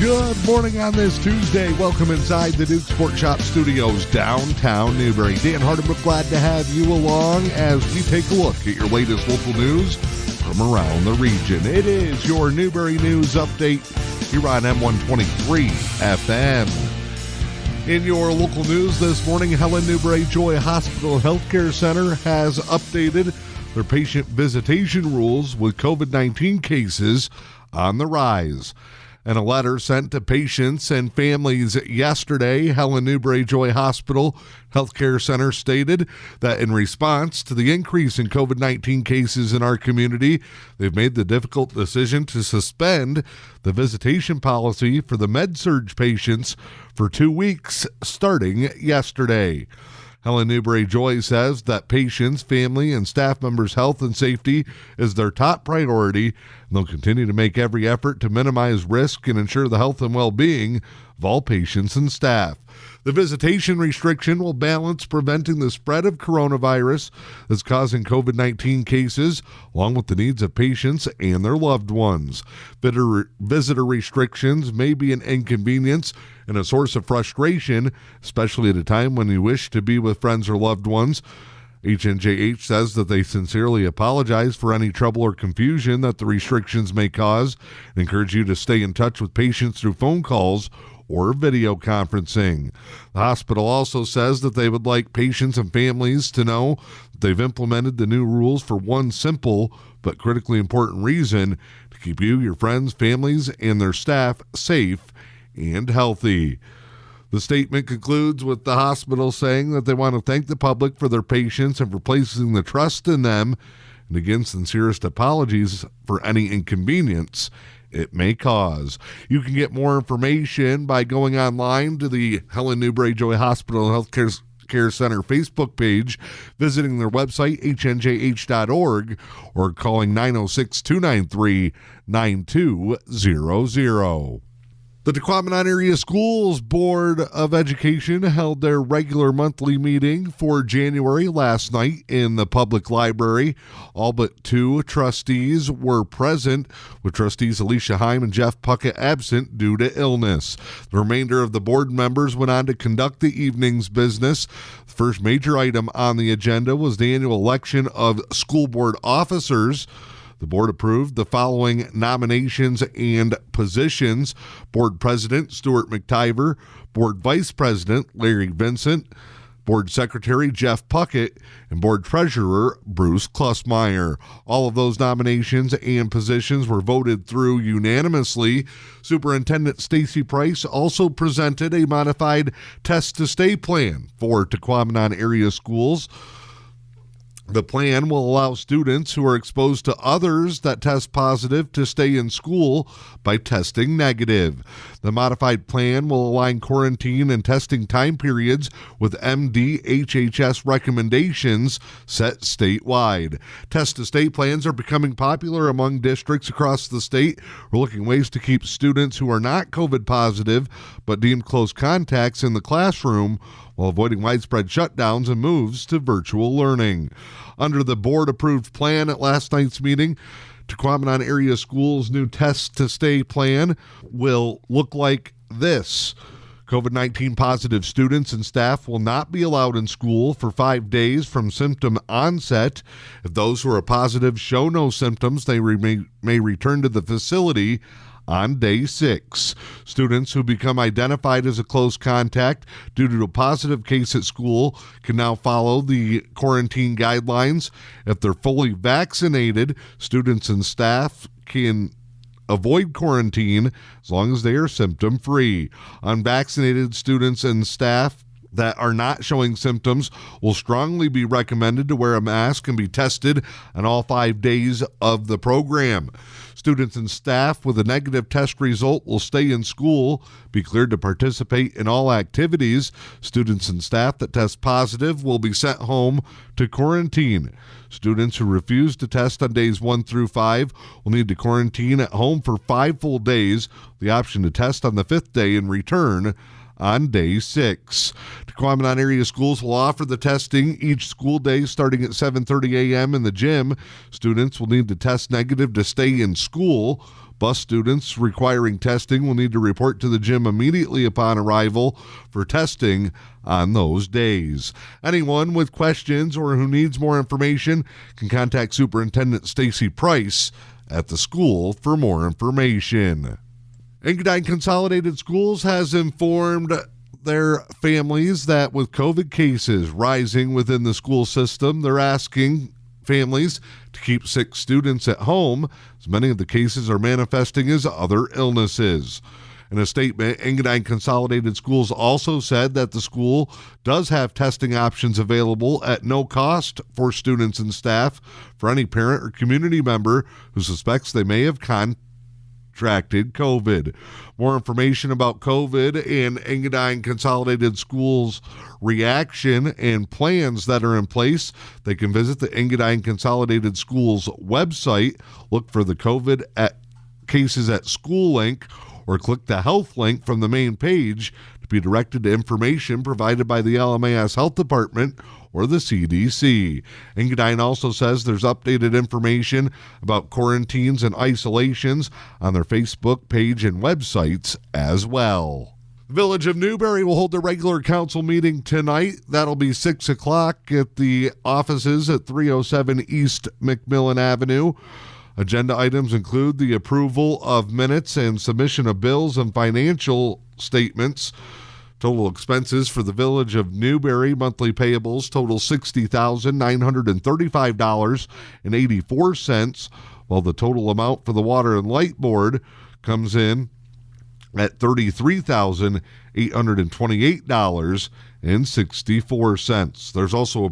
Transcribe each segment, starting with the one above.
Good morning on this Tuesday. Welcome inside the Duke Sport Shop Studios, downtown Newberry. Dan Hardenbrook, glad to have you along as we take a look at your latest local news from around the region. It is your Newberry News Update here on M-123FM. In your local news this morning, Helen Newberry Joy Hospital Healthcare Center has updated their patient visitation rules with COVID-19 cases on the rise. In a letter sent to patients and families yesterday, Helen Newberry Joy Hospital Healthcare Center stated that in response to the increase in COVID-19 cases in our community, they've made the difficult decision to suspend the visitation policy for the med-surg patients for 2 weeks starting yesterday. Helen Newberry Joy says that patients, family, and staff members' health and safety is their top priority, and they'll continue to make every effort to minimize risk and ensure the health and well-being of all patients and staff. The visitation restriction will balance preventing the spread of coronavirus that's causing COVID-19 cases, along with the needs of patients and their loved ones. Visitor restrictions may be an inconvenience and a source of frustration, especially at a time when you wish to be with friends or loved ones. HNJH says that they sincerely apologize for any trouble or confusion that the restrictions may cause and encourage you to stay in touch with patients through phone calls or video conferencing. The hospital also says that they would like patients and families to know that they've implemented the new rules for one simple but critically important reason: to keep you, your friends, families, and their staff safe and healthy. The statement concludes with the hospital saying that they want to thank the public for their patience and for placing the trust in them, and again, sincerest apologies for any inconvenience it may cause. You can get more information by going online to the Helen Newberry Joy Hospital Healthcare Center Facebook page, visiting their website, hnjh.org, or calling 906-293-9200. The Tequamanon Area Schools Board of Education held their regular monthly meeting for January last night in the public library. All but two trustees were present, with trustees Alicia Heim and Jeff Puckett absent due to illness. The remainder of the board members went on to conduct the evening's business. The first major item on the agenda was the annual election of school board officers. The board approved the following nominations and positions: Board President Stuart McTiver, Board Vice President Larry Vincent, Board Secretary Jeff Puckett, and Board Treasurer Bruce Klussmeyer. All of those nominations and positions were voted through unanimously. Superintendent Stacy Price also presented a modified test-to-stay plan for Tequamanon area schools. The plan will allow students who are exposed to others that test positive to stay in school by testing negative. The modified plan will align quarantine and testing time periods with MDHHS recommendations set statewide. Test-to-stay plans are becoming popular among districts across the state. We're looking ways to keep students who are not COVID positive but deemed close contacts in the classroom while avoiding widespread shutdowns and moves to virtual learning. Under the board-approved plan at last night's meeting, Tequamanon area schools' new test-to-stay plan will look like this. COVID-19 positive students and staff will not be allowed in school for 5 days from symptom onset. If those who are positive show no symptoms, they may return to the facility on day 6. Students who become identified as a close contact due to a positive case at school can now follow the quarantine guidelines. If they're fully vaccinated, students and staff can avoid quarantine as long as they are symptom-free. Unvaccinated students and staff that are not showing symptoms will strongly be recommended to wear a mask and be tested on all 5 days of the program. Students and staff with a negative test result will stay in school, be cleared to participate in all activities. Students and staff that test positive will be sent home to quarantine. Students who refuse to test on days 1 through 5 will need to quarantine at home for 5 full days, the option to test on the 5th day and return on day 6. Tequamanon area schools will offer the testing each school day starting at 7:30 a.m. in the gym. Students will need to test negative to stay in school, Bus students requiring testing will need to report to the gym immediately upon arrival for testing on those days. Anyone with questions or who needs more information can contact Superintendent Stacy Price at the school for more information. Engadine Consolidated Schools has informed their families that with COVID cases rising within the school system, they're asking families to keep sick students at home, as many of the cases are manifesting as other illnesses. In a statement, Engadine Consolidated Schools also said that the school does have testing options available at no cost for students and staff for any parent or community member who suspects they may have contracted COVID. More information about COVID and Engadine Consolidated Schools reaction and plans that are in place, they can visit the Engadine Consolidated Schools website, look for the COVID cases at school link, or click the health link from the main page to be directed to information provided by the LMAS Health Department or the CDC. Engadine also says there's updated information about quarantines and isolations on their Facebook page and websites as well. The Village of Newberry will hold their regular council meeting tonight. That'll be 6 o'clock at the offices at 307 East McMillan Avenue. Agenda items include the approval of minutes and submission of bills and financial statements. Total expenses for the Village of Newberry monthly payables total $60,935.84, while the total amount for the Water and Light Board comes in at $33,828.64. There's also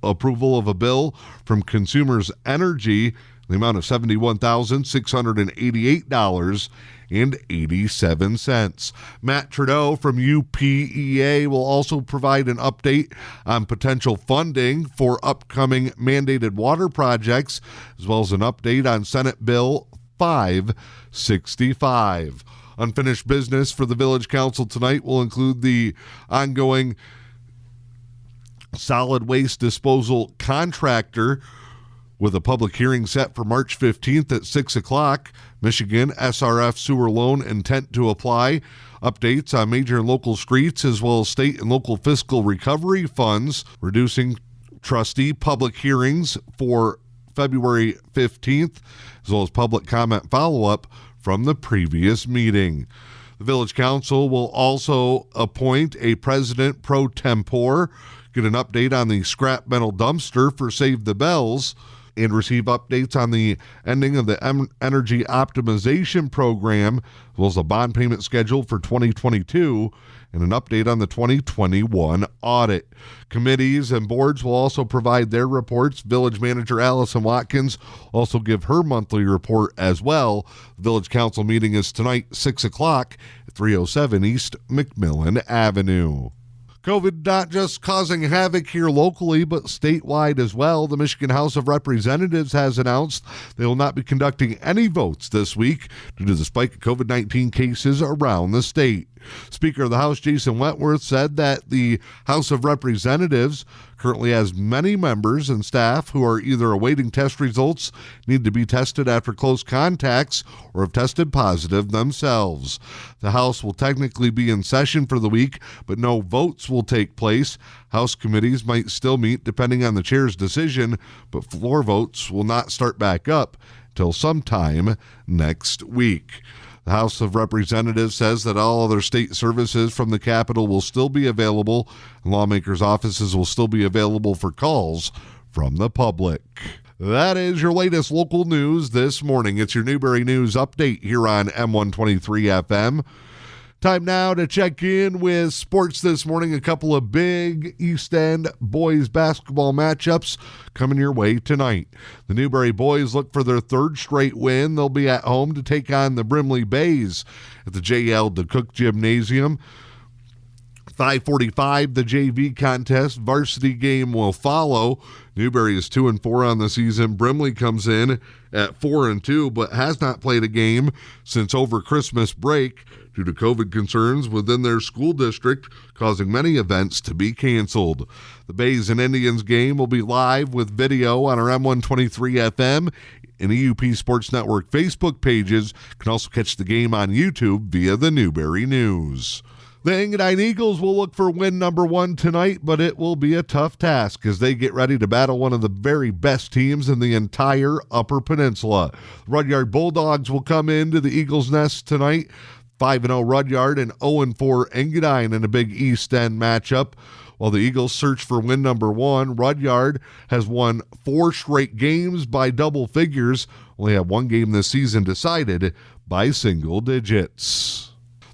approval of a bill from Consumers Energy, the amount of $71,688.87. Matt Trudeau from UPEA will also provide an update on potential funding for upcoming mandated water projects, as well as an update on Senate Bill 565. Unfinished business for the Village Council tonight will include the ongoing solid waste disposal contractor, with a public hearing set for March 15th at 6 o'clock. Michigan SRF sewer loan intent to apply. Updates on major and local streets, as well as state and local fiscal recovery funds. Reducing trustee public hearings for February 15th, as well as public comment follow-up from the previous meeting. The Village Council will also appoint a president pro tempore, get an update on the scrap metal dumpster for Save the Bells, and receive updates on the ending of the energy optimization program, as well as a bond payment schedule for 2022, and an update on the 2021 audit. Committees and boards will also provide their reports. Village Manager Allison Watkins also give her monthly report as well. The Village Council meeting is tonight, 6 o'clock at 307 East McMillan Avenue. COVID not just causing havoc here locally, but statewide as well. The Michigan House of Representatives has announced they will not be conducting any votes this week due to the spike of COVID-19 cases around the state. Speaker of the House, Jason Wentworth, said that the House of Representatives currently has many members and staff who are either awaiting test results, need to be tested after close contacts, or have tested positive themselves. The House will technically be in session for the week, but no votes will take place. House committees might still meet depending on the chair's decision, but floor votes will not start back up till sometime next week. The House of Representatives says that all other state services from the Capitol will still be available, and lawmakers' offices will still be available for calls from the public. That is your latest local news this morning. It's your Newberry News Update here on M123 FM. Time now to check in with sports this morning. A couple of big East End boys basketball matchups coming your way tonight. The Newberry boys look for their third straight win. They'll be at home to take on the Brimley Bays at the J.L. DeCook Gymnasium. 5:45, the JV contest. Varsity game will follow. Newberry is 2-4 on the season. Brimley comes in at 4-2, but has not played a game since over Christmas break due to COVID concerns within their school district, causing many events to be canceled. The Bays and Indians game will be live with video on our M123 FM and EUP Sports Network Facebook pages. You can also catch the game on YouTube via the Newberry News. The Engadine Eagles will look for win number 1 tonight, but it will be a tough task as they get ready to battle one of the very best teams in the entire Upper Peninsula. Rudyard Bulldogs will come into the Eagles' nest tonight. 5-0 Rudyard and 0-4 Engadine in a big East End matchup. While the Eagles search for win number 1, Rudyard has won 4 straight games by double figures. Only have 1 game this season decided by single digits.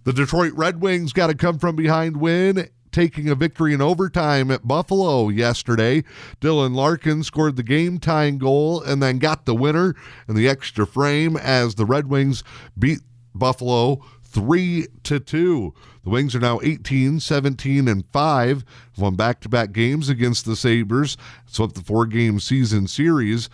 The Detroit Red Wings got a come-from-behind win, taking a victory in overtime at Buffalo yesterday. Dylan Larkin scored the game-tying goal and then got the winner in the extra frame as the Red Wings beat Buffalo 3-2. The Wings are now 18-17-5, won back-to-back games against the Sabres, swept the 4-game season series,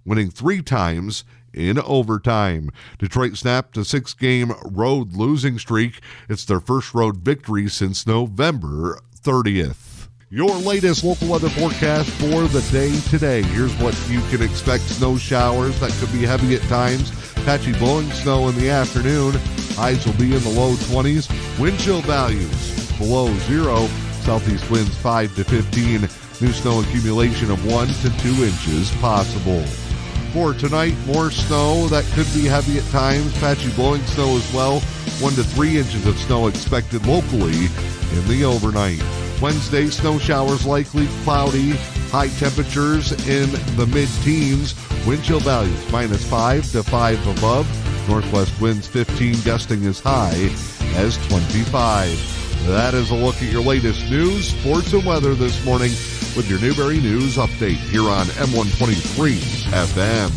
winning 3 times in overtime. Detroit snapped a 6-game road losing streak. It's their first road victory since November 30th. Your latest local weather forecast for the day today. Here's what you can expect. Snow showers that could be heavy at times. Patchy blowing snow in the afternoon. Highs will be in the low 20s. Wind chill values below 0. Southeast winds 5 to 15. New snow accumulation of 1 to 2 inches possible. For tonight, more snow that could be heavy at times. Patchy blowing snow as well. 1 to 3 inches of snow expected locally in the overnight. Wednesday, snow showers likely, cloudy, high temperatures in the mid-teens. Wind chill values -5 to 5 above. Northwest winds 15, gusting as high as 25. That is a look at your latest news, sports, and weather this morning with your Newberry News Update here on M-123 FM.